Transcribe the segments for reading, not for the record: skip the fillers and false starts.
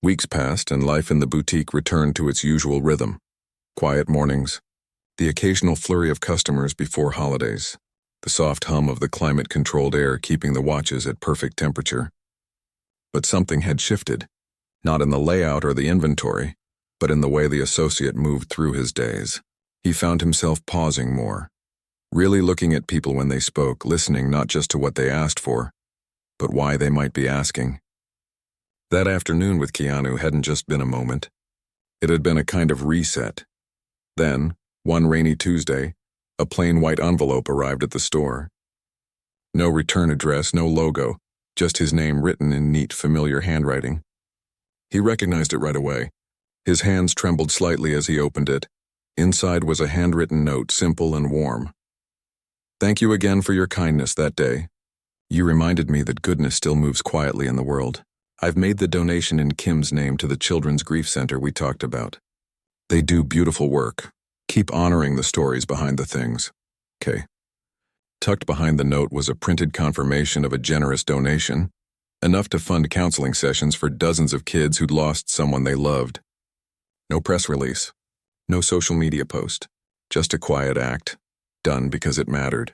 Weeks passed and life in the boutique returned to its usual rhythm. Quiet mornings, the occasional flurry of customers before holidays, the soft hum of the climate-controlled air keeping the watches at perfect temperature. But something had shifted, not in the layout or the inventory, but in the way the associate moved through his days. He found himself pausing more, really looking at people when they spoke, listening not just to what they asked for, but why they might be asking. That afternoon with Keanu hadn't just been a moment. It had been a kind of reset. Then, one rainy Tuesday, a plain white envelope arrived at the store. No return address, no logo, just his name written in neat, familiar handwriting. He recognized it right away. His hands trembled slightly as he opened it. Inside was a handwritten note, simple and warm. "Thank you again for your kindness that day. You reminded me that goodness still moves quietly in the world. I've made the donation in Kim's name to the Children's Grief Center we talked about. They do beautiful work. Keep honoring the stories behind the things. K." Tucked behind the note was a printed confirmation of a generous donation, enough to fund counseling sessions for dozens of kids who'd lost someone they loved. No press release, no social media post, just a quiet act, done because it mattered.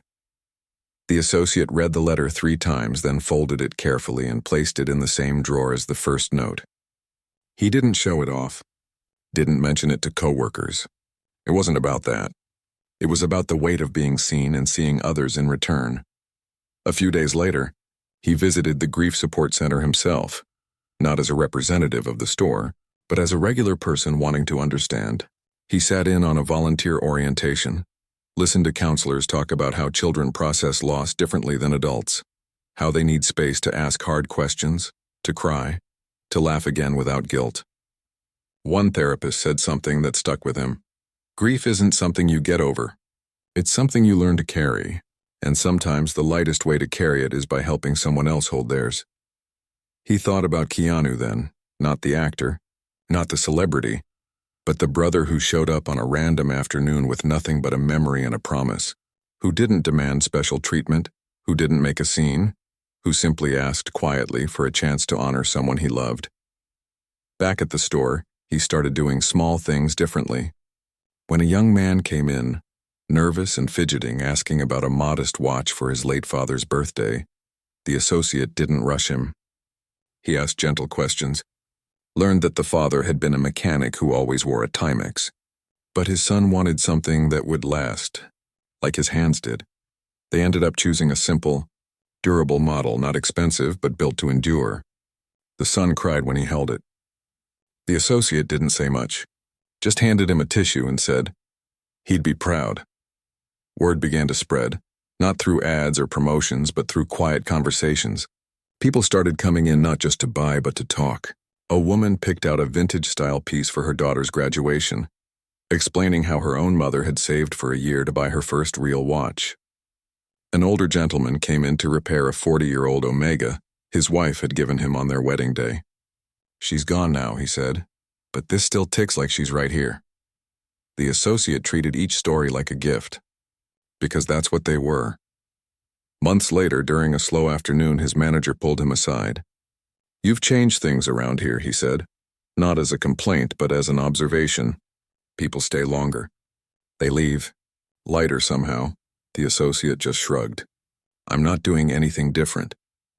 The associate read the letter 3 times, then folded it carefully and placed it in the same drawer as the first note. He didn't show it off, didn't mention it to coworkers. It wasn't about that. It was about the weight of being seen and seeing others in return. A few days later, he visited the grief support center himself, not as a representative of the store, but as a regular person wanting to understand. He sat in on a volunteer orientation, listened to counselors talk about how children process loss differently than adults, how they need space to ask hard questions, to cry, to laugh again without guilt. One therapist said something that stuck with him. Grief isn't something you get over. It's something you learn to carry, and sometimes the lightest way to carry it is by helping someone else hold theirs. He thought about Keanu then, not the actor, not the celebrity, but the brother who showed up on a random afternoon with nothing but a memory and a promise, who didn't demand special treatment, who didn't make a scene, who simply asked quietly for a chance to honor someone he loved. Back at the store, he started doing small things differently. When a young man came in, nervous and fidgeting, asking about a modest watch for his late father's birthday, the associate didn't rush him. He asked gentle questions, learned that the father had been a mechanic who always wore a Timex, but his son wanted something that would last, like his hands did. They ended up choosing a simple, durable model, not expensive, but built to endure. The son cried when he held it. The associate didn't say much, just handed him a tissue and said, he'd be proud. Word began to spread, not through ads or promotions, but through quiet conversations. People started coming in not just to buy, but to talk. A woman picked out a vintage-style piece for her daughter's graduation, explaining how her own mother had saved for a year to buy her first real watch. An older gentleman came in to repair a 40-year-old Omega his wife had given him on their wedding day. "She's gone now," he said, "but this still ticks like she's right here." The associate treated each story like a gift, because that's what they were. Months later, during a slow afternoon, his manager pulled him aside. "You've changed things around here," he said, not as a complaint, but as an observation. "People stay longer. They leave. Lighter somehow." The associate just shrugged. "I'm not doing anything different.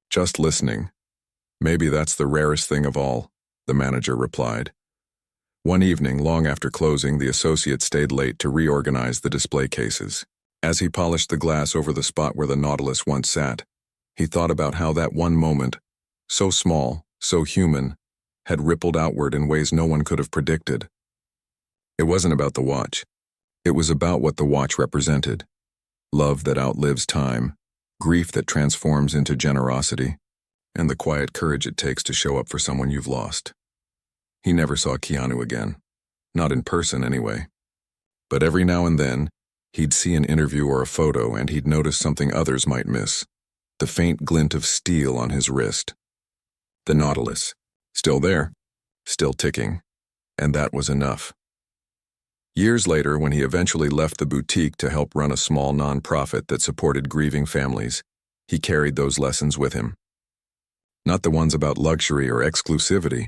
Just listening." "Maybe that's the rarest thing of all," the manager replied. One evening, long after closing, the associate stayed late to reorganize the display cases. As he polished the glass over the spot where the Nautilus once sat, he thought about how that one moment, so small, so human, had rippled outward in ways no one could have predicted. It wasn't about the watch. It was about what the watch represented. Love that outlives time, grief that transforms into generosity, and the quiet courage it takes to show up for someone you've lost. He never saw Keanu again. Not in person, anyway. But every now and then, he'd see an interview or a photo and he'd notice something others might miss. The faint glint of steel on his wrist. The Nautilus. Still there. Still ticking. And that was enough. Years later, when he eventually left the boutique to help run a small nonprofit that supported grieving families, he carried those lessons with him. Not the ones about luxury or exclusivity,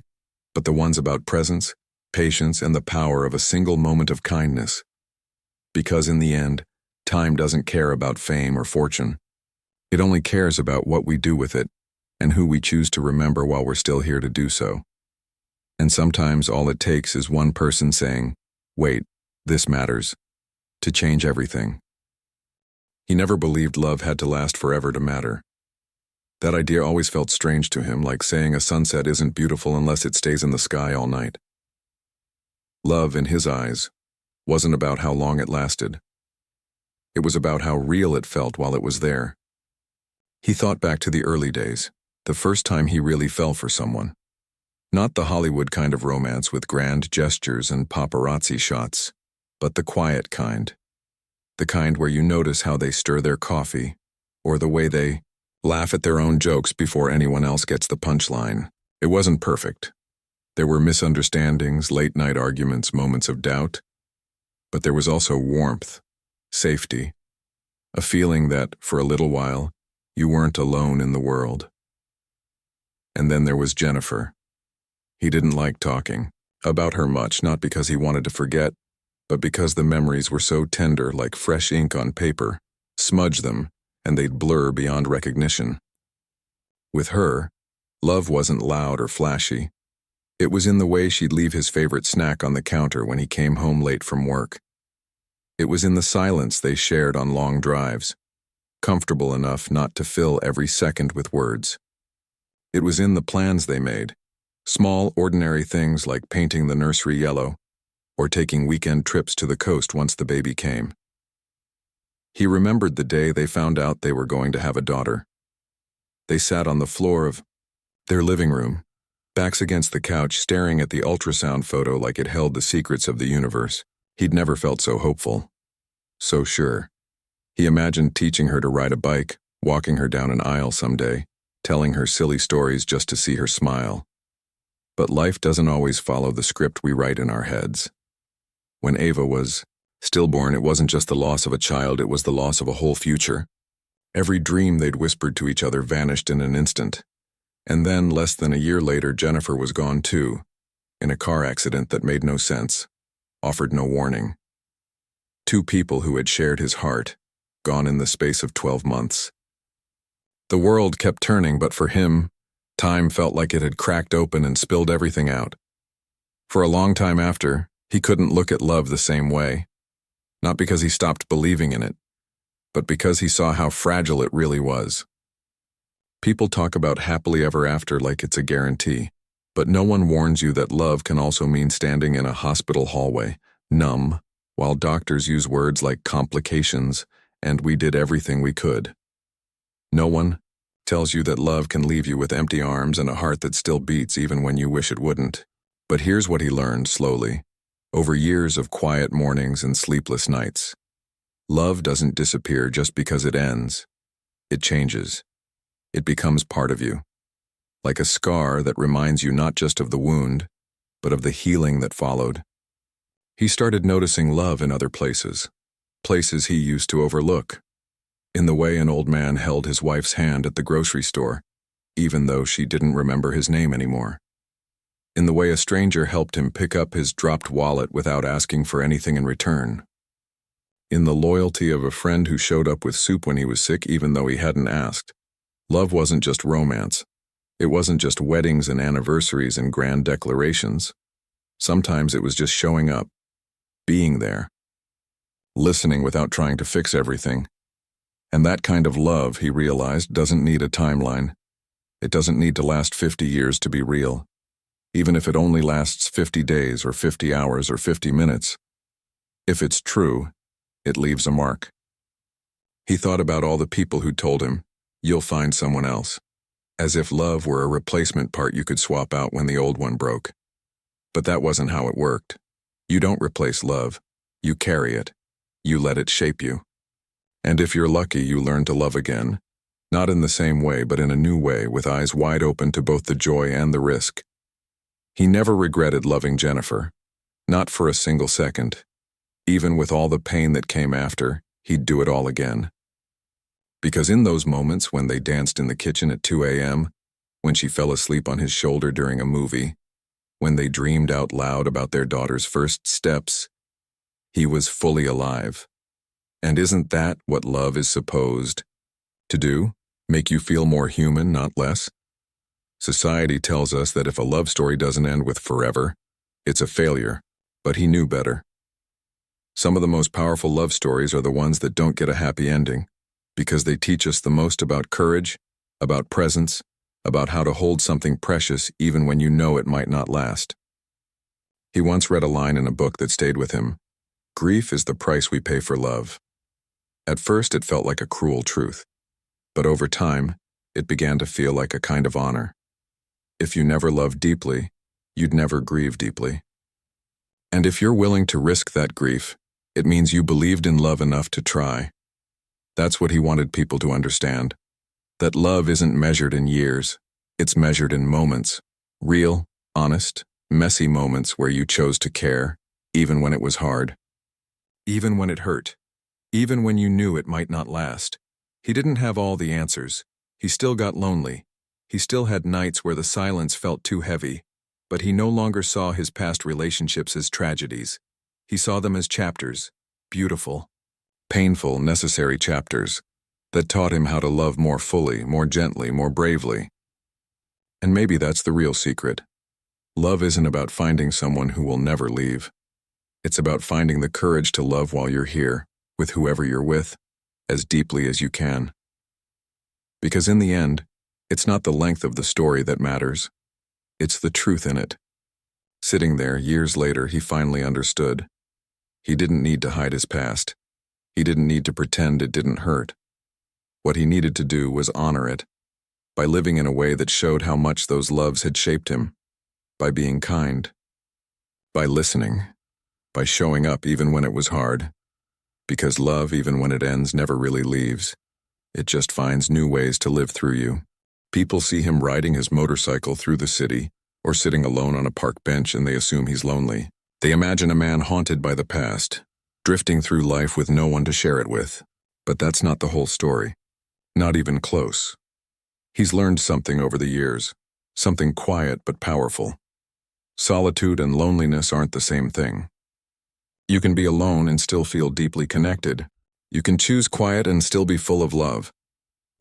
but the ones about presence, patience, and the power of a single moment of kindness. Because in the end, time doesn't care about fame or fortune. It only cares about what we do with it and who we choose to remember while we're still here to do so. And sometimes all it takes is one person saying, "Wait, this matters," to change everything. He never believed love had to last forever to matter. That idea always felt strange to him, like saying a sunset isn't beautiful unless it stays in the sky all night. Love, in his eyes, wasn't about how long it lasted. It was about how real it felt while it was there. He thought back to the early days, the first time he really fell for someone. Not the Hollywood kind of romance with grand gestures and paparazzi shots, but the quiet kind. The kind where you notice how they stir their coffee, or the way they laugh at their own jokes before anyone else gets the punchline. It wasn't perfect. There were misunderstandings, late-night arguments, moments of doubt. But there was also warmth, safety, a feeling that, for a little while, you weren't alone in the world. And then there was Jennifer. He didn't like talking about her much, not because he wanted to forget, but because the memories were so tender, like fresh ink on paper. Smudge them, and they'd blur beyond recognition. With her, love wasn't loud or flashy. It was in the way she'd leave his favorite snack on the counter when he came home late from work. It was in the silence they shared on long drives, comfortable enough not to fill every second with words. It was in the plans they made, small, ordinary things like painting the nursery yellow or taking weekend trips to the coast once the baby came. He remembered the day they found out they were going to have a daughter. They sat on the floor of their living room, backs against the couch, staring at the ultrasound photo like it held the secrets of the universe. He'd never felt so hopeful, so sure. He imagined teaching her to ride a bike, walking her down an aisle someday, telling her silly stories just to see her smile. But life doesn't always follow the script we write in our heads. When Ava was stillborn, it wasn't just the loss of a child, it was the loss of a whole future. Every dream they'd whispered to each other vanished in an instant. And then, less than a year later, Jennifer was gone too, in a car accident that made no sense, offered no warning. Two people who had shared his heart, gone in the space of 12 months. The world kept turning, but for him, time felt like it had cracked open and spilled everything out. For a long time after, he couldn't look at love the same way. Not because he stopped believing in it, but because he saw how fragile it really was. People talk about happily ever after like it's a guarantee, but no one warns you that love can also mean standing in a hospital hallway, numb, while doctors use words like complications and we did everything we could. No one tells you that love can leave you with empty arms and a heart that still beats even when you wish it wouldn't. But here's what he learned slowly, over years of quiet mornings and sleepless nights. Love doesn't disappear just because it ends. It changes. It becomes part of you, like a scar that reminds you not just of the wound, but of the healing that followed. He started noticing love in other places, places he used to overlook. In the way an old man held his wife's hand at the grocery store, even though she didn't remember his name anymore. In the way a stranger helped him pick up his dropped wallet without asking for anything in return. In the loyalty of a friend who showed up with soup when he was sick even though he hadn't asked. Love wasn't just romance. It wasn't just weddings and anniversaries and grand declarations. Sometimes it was just showing up, being there, listening without trying to fix everything. And that kind of love, he realized, doesn't need a timeline. It doesn't need to last 50 years to be real. Even if it only lasts 50 days or 50 hours or 50 minutes. If it's true, it leaves a mark. He thought about all the people who told him, "You'll find someone else," as if love were a replacement part you could swap out when the old one broke. But that wasn't how it worked. You don't replace love. You carry it. You let it shape you. And if you're lucky, you learn to love again. Not in the same way, but in a new way, with eyes wide open to both the joy and the risk. He never regretted loving Jennifer. Not for a single second. Even with all the pain that came after, he'd do it all again. Because in those moments when they danced in the kitchen at 2 a.m., when she fell asleep on his shoulder during a movie, when they dreamed out loud about their daughter's first steps. He was fully alive. And isn't that what love is supposed to do? Make you feel more human, not less? Society tells us that if a love story doesn't end with forever, it's a failure, but he knew better. Some of the most powerful love stories are the ones that don't get a happy ending, because they teach us the most about courage, about presence, about how to hold something precious even when you know it might not last. He once read a line in a book that stayed with him: "Grief is the price we pay for love." At first it felt like a cruel truth, but over time, it began to feel like a kind of honor. If you never loved deeply, you'd never grieve deeply. And if you're willing to risk that grief, it means you believed in love enough to try. That's what he wanted people to understand. That love isn't measured in years, it's measured in moments. Real, honest, messy moments where you chose to care, even when it was hard. Even when it hurt. Even when you knew it might not last. He didn't have all the answers. He still got lonely. He still had nights where the silence felt too heavy. But he no longer saw his past relationships as tragedies. He saw them as chapters, beautiful, painful, necessary chapters, that taught him how to love more fully, more gently, more bravely. And maybe that's the real secret. Love isn't about finding someone who will never leave. It's about finding the courage to love while you're here, with whoever you're with, as deeply as you can. Because in the end, it's not the length of the story that matters. It's the truth in it. Sitting there, years later, he finally understood. He didn't need to hide his past. He didn't need to pretend it didn't hurt. What he needed to do was honor it, by living in a way that showed how much those loves had shaped him, by being kind, by listening, by showing up even when it was hard. Because love, even when it ends, never really leaves. It just finds new ways to live through you. People see him riding his motorcycle through the city, or sitting alone on a park bench, and they assume he's lonely. They imagine a man haunted by the past, drifting through life with no one to share it with. But that's not the whole story. Not even close. He's learned something over the years, something quiet but powerful. Solitude and loneliness aren't the same thing. You can be alone and still feel deeply connected. You can choose quiet and still be full of love.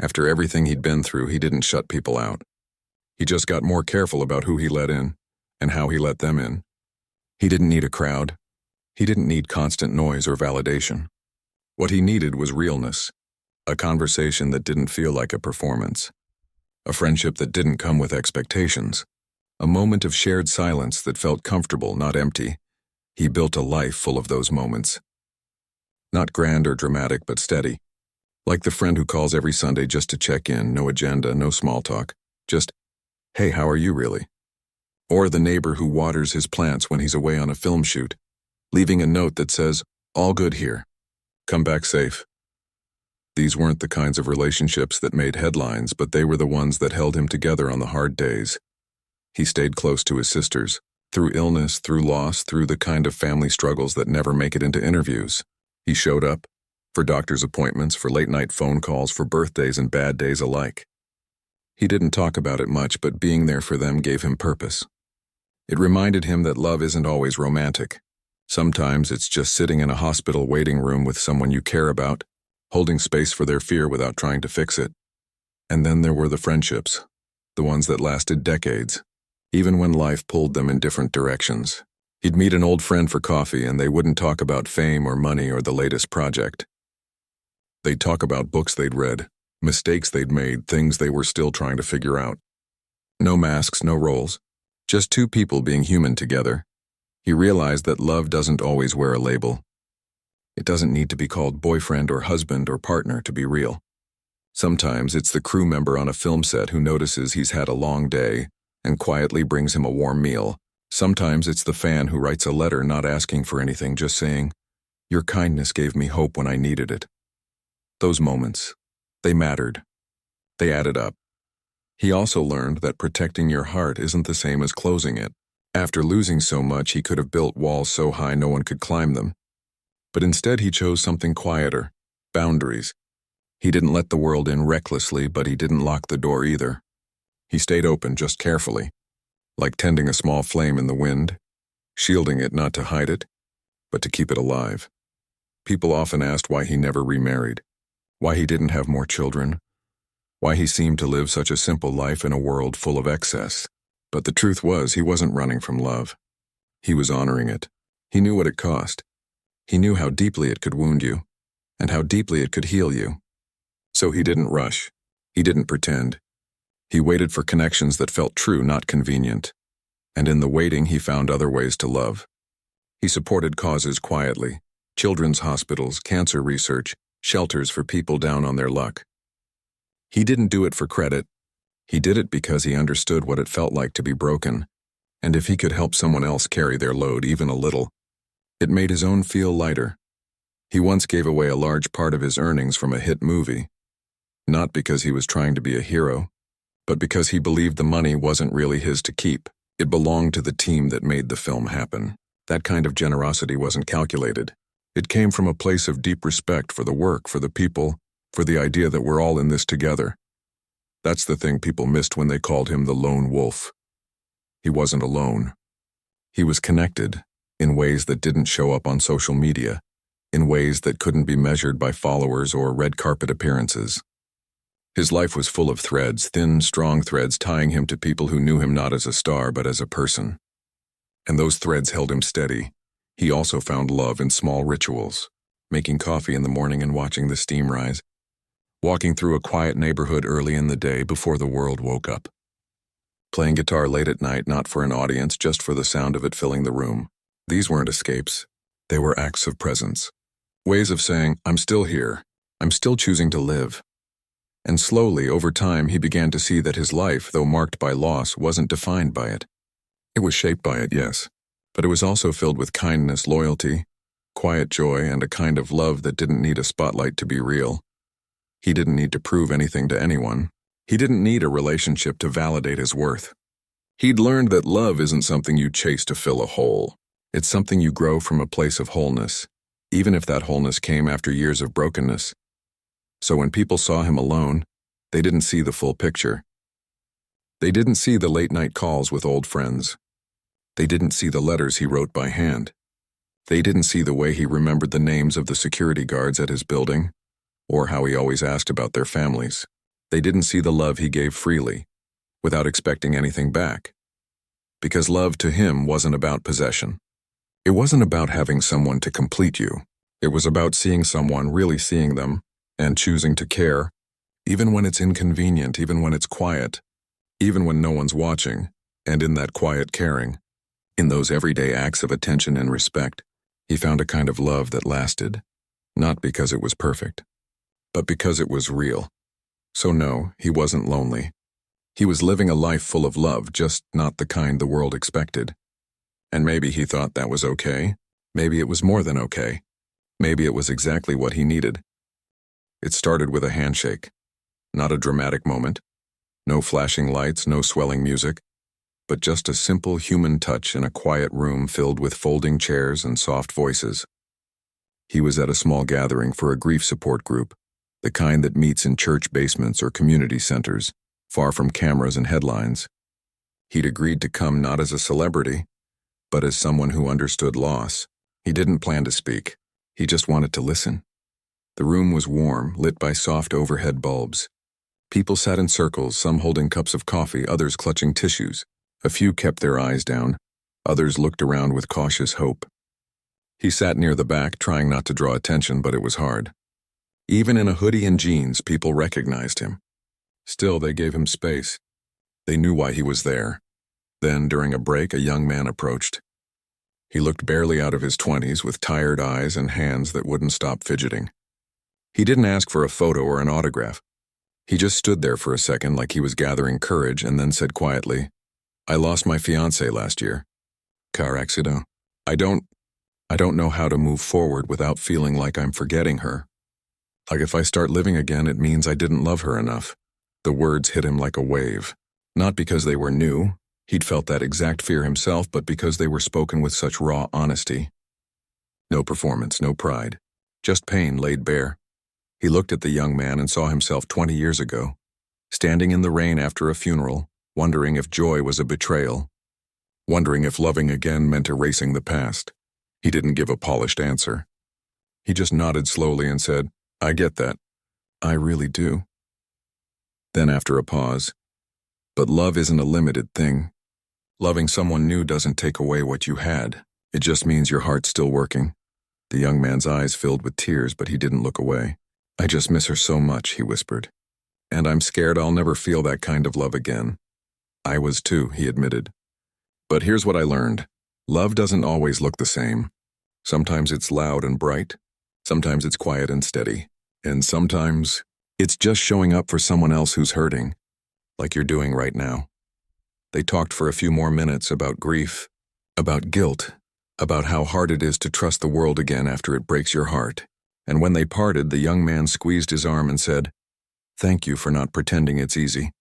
After everything he'd been through, he didn't shut people out. He just got more careful about who he let in, and how he let them in. He didn't need a crowd. He didn't need constant noise or validation. What he needed was realness. A conversation that didn't feel like a performance. A friendship that didn't come with expectations. A moment of shared silence that felt comfortable, not empty. He built a life full of those moments. Not grand or dramatic, but steady. Like the friend who calls every Sunday just to check in, no agenda, no small talk. Just, "Hey, how are you really?" Or the neighbor who waters his plants when he's away on a film shoot, leaving a note that says, "All good here. Come back safe." These weren't the kinds of relationships that made headlines, but they were the ones that held him together on the hard days. He stayed close to his sisters, through illness, through loss, through the kind of family struggles that never make it into interviews. He showed up, for doctor's appointments, for late-night phone calls, for birthdays and bad days alike. He didn't talk about it much, but being there for them gave him purpose. It reminded him that love isn't always romantic. Sometimes it's just sitting in a hospital waiting room with someone you care about, holding space for their fear without trying to fix it. And then there were the friendships, the ones that lasted decades, even when life pulled them in different directions. He'd meet an old friend for coffee, and they wouldn't talk about fame or money or the latest project. They'd talk about books they'd read, mistakes they'd made, things they were still trying to figure out. No masks, no roles, just two people being human together. He realized that love doesn't always wear a label. It doesn't need to be called boyfriend or husband or partner to be real. Sometimes it's the crew member on a film set who notices he's had a long day and quietly brings him a warm meal. Sometimes it's the fan who writes a letter not asking for anything, just saying, "Your kindness gave me hope when I needed it." Those moments, they mattered. They added up. He also learned that protecting your heart isn't the same as closing it. After losing so much, he could have built walls so high no one could climb them. But instead he chose something quieter, boundaries. He didn't let the world in recklessly, but he didn't lock the door either. He stayed open, just carefully. like tending a small flame in the wind, shielding it not to hide it, but to keep it alive. People often asked why he never remarried, why he didn't have more children, why he seemed to live such a simple life in a world full of excess. But the truth was, he wasn't running from love. He was honoring it. He knew what it cost. He knew how deeply it could wound you, and how deeply it could heal you. So he didn't rush. He didn't pretend. He waited for connections that felt true, not convenient. And in the waiting, he found other ways to love. He supported causes quietly: children's hospitals, cancer research, shelters for people down on their luck. He didn't do it for credit. He did it because he understood what it felt like to be broken, and if he could help someone else carry their load even a little, it made his own feel lighter. He once gave away a large part of his earnings from a hit movie, not because he was trying to be a hero, but because he believed the money wasn't really his to keep. It belonged to the team that made the film happen. That kind of generosity wasn't calculated. It came from a place of deep respect for the work, for the people, for the idea that we're all in this together. That's the thing people missed when they called him the lone wolf. He wasn't alone. He was connected in ways that didn't show up on social media, in ways that couldn't be measured by followers or red carpet appearances. His life was full of threads, thin, strong threads tying him to people who knew him not as a star but as a person. And those threads held him steady. He also found love in small rituals: making coffee in the morning and watching the steam rise, walking through a quiet neighborhood early in the day before the world woke up, playing guitar late at night, not for an audience, just for the sound of it filling the room. These weren't escapes. They were acts of presence. Ways of saying, I'm still here. I'm still choosing to live. And slowly, over time, he began to see that his life, though marked by loss, wasn't defined by it. It was shaped by it, yes, but it was also filled with kindness, loyalty, quiet joy, and a kind of love that didn't need a spotlight to be real. He didn't need to prove anything to anyone. He didn't need a relationship to validate his worth. He'd learned that love isn't something you chase to fill a hole. It's something you grow from a place of wholeness, even if that wholeness came after years of brokenness. So when people saw him alone, they didn't see the full picture. They didn't see the late-night calls with old friends. They didn't see the letters he wrote by hand. They didn't see the way he remembered the names of the security guards at his building, or how he always asked about their families. They didn't see the love he gave freely, without expecting anything back. Because love to him wasn't about possession. It wasn't about having someone to complete you. It was about seeing someone, really seeing them, and choosing to care, even when it's inconvenient, even when it's quiet, even when no one's watching. And in that quiet caring, in those everyday acts of attention and respect, he found a kind of love that lasted, not because it was perfect, but because it was real. So no, he wasn't lonely. He was living a life full of love, just not the kind the world expected. And maybe he thought that was okay. Maybe it was more than okay. Maybe it was exactly what he needed. It started with a handshake, not a dramatic moment, no flashing lights, no swelling music, but just a simple human touch in a quiet room filled with folding chairs and soft voices. He was at a small gathering for a grief support group, the kind that meets in church basements or community centers, far from cameras and headlines. He'd agreed to come not as a celebrity, but as someone who understood loss. He didn't plan to speak. He just wanted to listen. The room was warm, lit by soft overhead bulbs. People sat in circles, some holding cups of coffee, others clutching tissues. A few kept their eyes down. Others looked around with cautious hope. He sat near the back, trying not to draw attention, but it was hard. Even in a hoodie and jeans, people recognized him. Still, they gave him space. They knew why he was there. Then, during a break, a young man approached. He looked barely out of his 20s, with tired eyes and hands that wouldn't stop fidgeting. He didn't ask for a photo or an autograph. He just stood there for a second like he was gathering courage and then said quietly, I lost my fiancée last year. Car accident. I don't know how to move forward without feeling like I'm forgetting her. Like if I start living again, it means I didn't love her enough. The words hit him like a wave. Not because they were new. He'd felt that exact fear himself, but because they were spoken with such raw honesty. No performance, no pride. Just pain laid bare. He looked at the young man and saw himself 20 years ago, standing in the rain after a funeral, wondering if joy was a betrayal, wondering if loving again meant erasing the past. He didn't give a polished answer. He just nodded slowly and said, "I get that. I really do." Then after a pause, "But love isn't a limited thing. Loving someone new doesn't take away what you had. It just means your heart's still working." The young man's eyes filled with tears, but he didn't look away. "I just miss her so much," he whispered. "And I'm scared I'll never feel that kind of love again." "I was too," he admitted. "But here's what I learned. Love doesn't always look the same. Sometimes it's loud and bright. Sometimes it's quiet and steady. And sometimes it's just showing up for someone else who's hurting, like you're doing right now." They talked for a few more minutes about grief, about guilt, about how hard it is to trust the world again after it breaks your heart. And when they parted, the young man squeezed his arm and said, "Thank you for not pretending it's easy."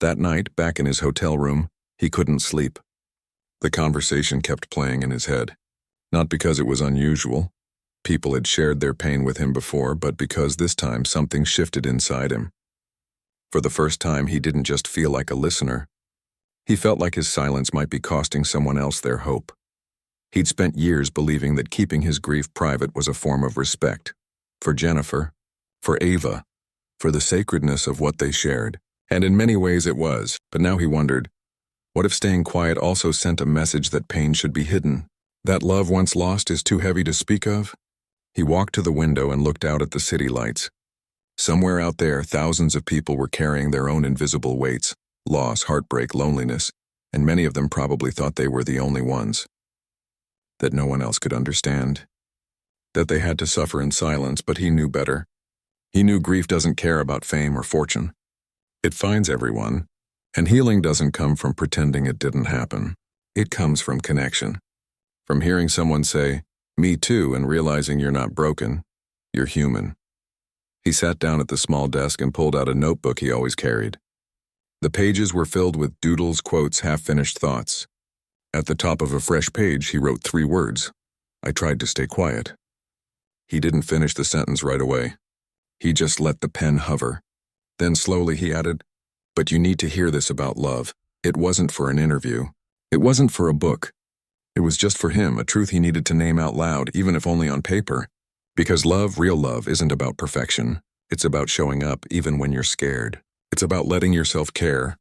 That night, back in his hotel room, he couldn't sleep. The conversation kept playing in his head, not because it was unusual. People had shared their pain with him before, but because this time something shifted inside him. For the first time, he didn't just feel like a listener. He felt like his silence might be costing someone else their hope. He'd spent years believing that keeping his grief private was a form of respect. For Jennifer, for Ava, for the sacredness of what they shared. And in many ways it was, but now he wondered, what if staying quiet also sent a message that pain should be hidden? That love once lost is too heavy to speak of? He walked to the window and looked out at the city lights. Somewhere out there, thousands of people were carrying their own invisible weights, loss, heartbreak, loneliness, and many of them probably thought they were the only ones. That no one else could understand. That they had to suffer in silence, but he knew better. He knew grief doesn't care about fame or fortune. It finds everyone, and healing doesn't come from pretending it didn't happen. It comes from connection. From hearing someone say, "Me too," and realizing you're not broken, you're human. He sat down at the small desk and pulled out a notebook he always carried. The pages were filled with doodles, quotes, half-finished thoughts. At the top of a fresh page, he wrote 3 words. "I tried to stay quiet." He didn't finish the sentence right away. He just let the pen hover. Then slowly he added, "But you need to hear this about love. It wasn't for an interview. It wasn't for a book. It was just for him, a truth he needed to name out loud, even if only on paper. Because love, real love, isn't about perfection. It's about showing up even when you're scared. It's about letting yourself care,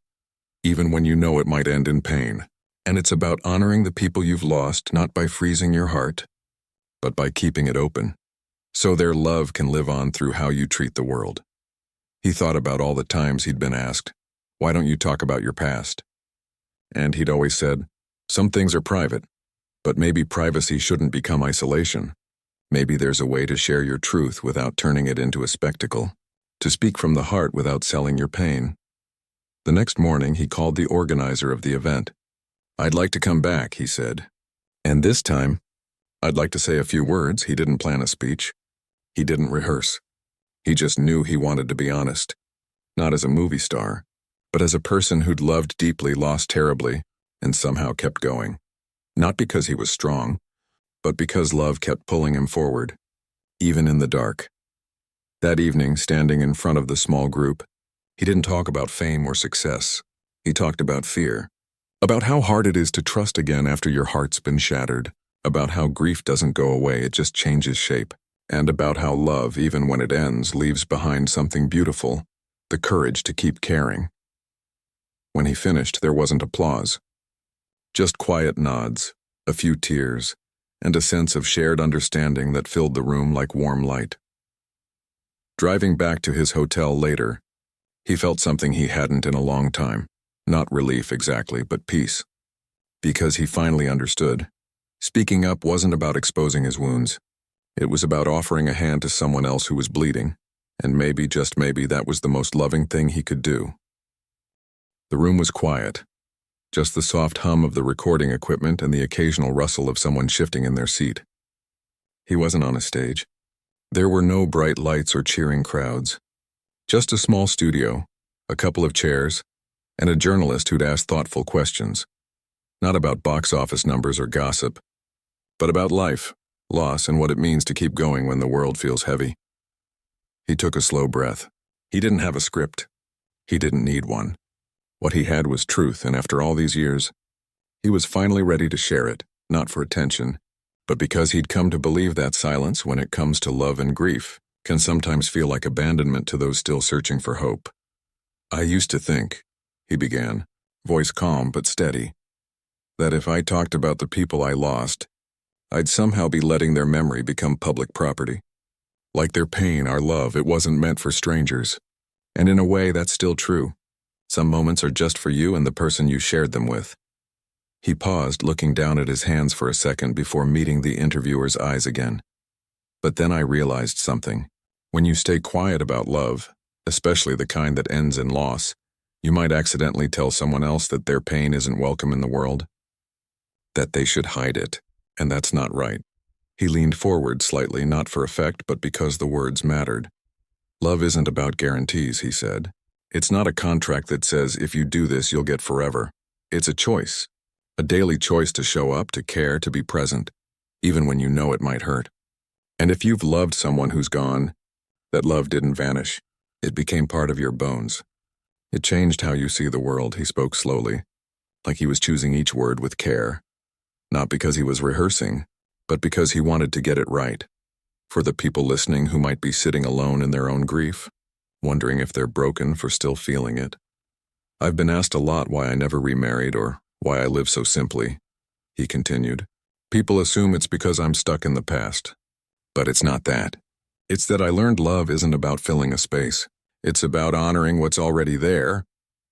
even when you know it might end in pain. And it's about honoring the people you've lost, not by freezing your heart, but by keeping it open, so their love can live on through how you treat the world." He thought about all the times he'd been asked, "Why don't you talk about your past?" And he'd always said, "Some things are private, but maybe privacy shouldn't become isolation. Maybe there's a way to share your truth without turning it into a spectacle, to speak from the heart without selling your pain." The next morning, he called the organizer of the event. "I'd like to come back," he said. "And this time, I'd like to say a few words." He didn't plan a speech. He didn't rehearse. He just knew he wanted to be honest. Not as a movie star, but as a person who'd loved deeply, lost terribly, and somehow kept going. Not because he was strong, but because love kept pulling him forward, even in the dark. That evening, standing in front of the small group, he didn't talk about fame or success. He talked about fear, about how hard it is to trust again after your heart's been shattered, about how grief doesn't go away, it just changes shape, and about how love, even when it ends, leaves behind something beautiful, the courage to keep caring. When he finished, there wasn't applause. Just quiet nods, a few tears, and a sense of shared understanding that filled the room like warm light. Driving back to his hotel later, he felt something he hadn't in a long time. Not relief exactly, but peace. Because he finally understood. Speaking up wasn't about exposing his wounds. It was about offering a hand to someone else who was bleeding, and maybe, just maybe, that was the most loving thing he could do. The room was quiet. Just the soft hum of the recording equipment and the occasional rustle of someone shifting in their seat. He wasn't on a stage. There were no bright lights or cheering crowds. Just a small studio, a couple of chairs, and a journalist who'd ask thoughtful questions. Not about box office numbers or gossip, but about life, loss, and what it means to keep going when the world feels heavy. He took a slow breath. He didn't have a script. He didn't need one. What he had was truth, and after all these years, He was finally ready to share it, not for attention, but because he'd come to believe that silence, when it comes to love and grief, can sometimes feel like abandonment to those still searching for hope. "I used to think," he began, voice calm but steady, "that if I talked about the people I lost, I'd somehow be letting their memory become public property. Like their pain, our love, it wasn't meant for strangers. And in a way, that's still true. Some moments are just for you and the person you shared them with." He paused, looking down at his hands for a second before meeting the interviewer's eyes again. "But then I realized something. When you stay quiet about love, especially the kind that ends in loss, you might accidentally tell someone else that their pain isn't welcome in the world. That they should hide it. And that's not right." He leaned forward slightly, not for effect, but because the words mattered. "Love isn't about guarantees," he said. "It's not a contract that says if you do this, you'll get forever. It's a choice. A daily choice to show up, to care, to be present, even when you know it might hurt. And if you've loved someone who's gone, that love didn't vanish. It became part of your bones. It changed how you see the world." He spoke slowly, like he was choosing each word with care. Not because he was rehearsing, but because he wanted to get it right. For the people listening who might be sitting alone in their own grief, wondering if they're broken for still feeling it. "I've been asked a lot why I never remarried or why I live so simply," he continued. "People assume it's because I'm stuck in the past. But it's not that. It's that I learned love isn't about filling a space. It's about honoring what's already there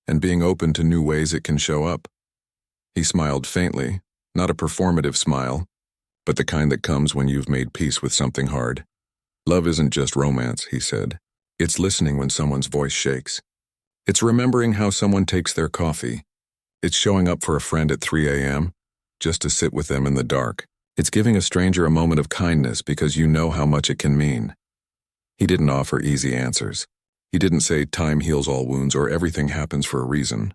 and being open to new ways it can show up." He smiled faintly, not a performative smile, but the kind that comes when you've made peace with something hard. "Love isn't just romance," he said. "It's listening when someone's voice shakes. It's remembering how someone takes their coffee. It's showing up for a friend at 3 a.m. just to sit with them in the dark. It's giving a stranger a moment of kindness because you know how much it can mean." He didn't offer easy answers. He didn't say time heals all wounds or everything happens for a reason.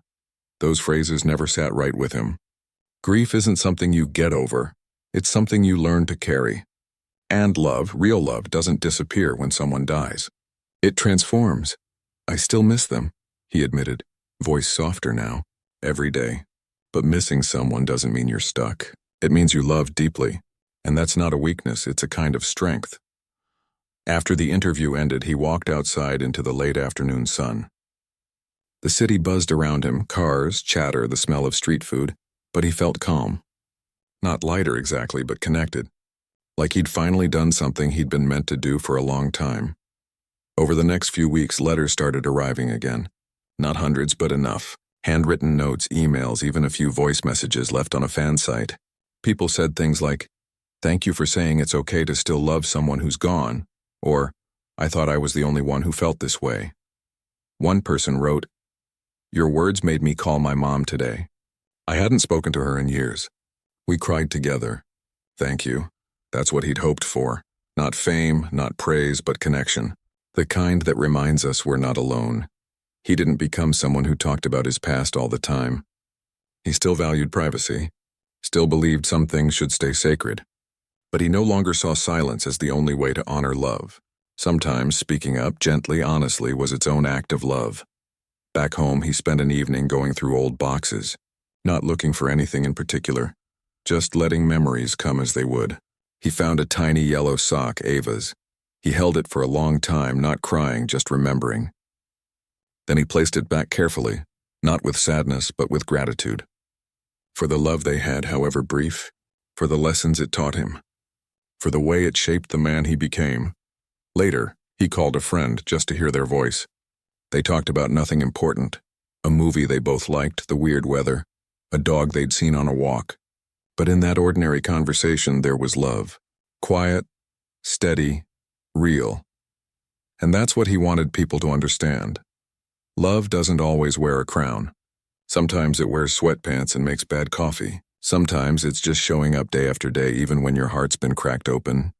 Those phrases never sat right with him. Grief isn't something you get over. It's something you learn to carry. And love, real love, doesn't disappear when someone dies. It transforms. "I still miss them," he admitted, voice softer now, "every day. But missing someone doesn't mean you're stuck. It means you love deeply. And that's not a weakness, it's a kind of strength." After the interview ended, he walked outside into the late afternoon sun. The city buzzed around him, cars, chatter, the smell of street food, but he felt calm. Not lighter exactly, but connected. Like he'd finally done something he'd been meant to do for a long time. Over the next few weeks, letters started arriving again. Not hundreds, but enough. Handwritten notes, emails, even a few voice messages left on a fan site. People said things like, "Thank you for saying it's okay to still love someone who's gone," or, "I thought I was the only one who felt this way." One person wrote, "Your words made me call my mom today. I hadn't spoken to her in years. We cried together. Thank you." That's what he'd hoped for. Not fame, not praise, but connection. The kind that reminds us we're not alone. He didn't become someone who talked about his past all the time. He still valued privacy, still believed some things should stay sacred. But he no longer saw silence as the only way to honor love. Sometimes speaking up gently, honestly, was its own act of love. Back home, he spent an evening going through old boxes, not looking for anything in particular, just letting memories come as they would. He found a tiny yellow sock, Ava's. He held it for a long time, not crying, just remembering. Then he placed it back carefully, not with sadness, but with gratitude. For the love they had, however brief, for the lessons it taught him, for the way it shaped the man he became. Later, he called a friend just to hear their voice. They talked about nothing important, a movie they both liked, the weird weather, a dog they'd seen on a walk. But in that ordinary conversation, there was love. Quiet, steady, real. And that's what he wanted people to understand. Love doesn't always wear a crown. Sometimes it wears sweatpants and makes bad coffee. Sometimes it's just showing up day after day, even when your heart's been cracked open.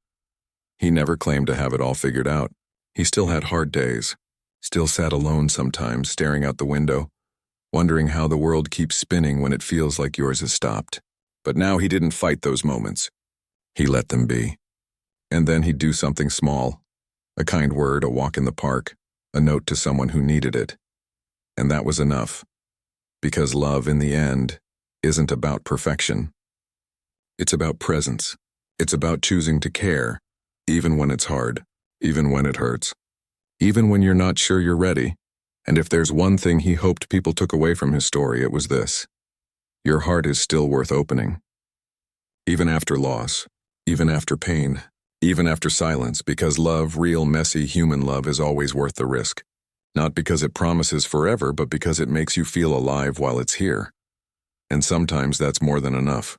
He never claimed to have it all figured out. He still had hard days. Still sat alone sometimes, staring out the window, wondering how the world keeps spinning when it feels like yours has stopped. But now he didn't fight those moments. He let them be. And then he'd do something small. A kind word, a walk in the park, a note to someone who needed it. And that was enough. Because love, in the end, isn't about perfection. It's about presence. It's about choosing to care, even when it's hard, even when it hurts, even when you're not sure you're ready. And if there's one thing he hoped people took away from his story, it was this: your heart is still worth opening. Even after loss, even after pain, even after silence, because love, real, messy, human love, is always worth the risk. Not because it promises forever, but because it makes you feel alive while it's here. And sometimes that's more than enough.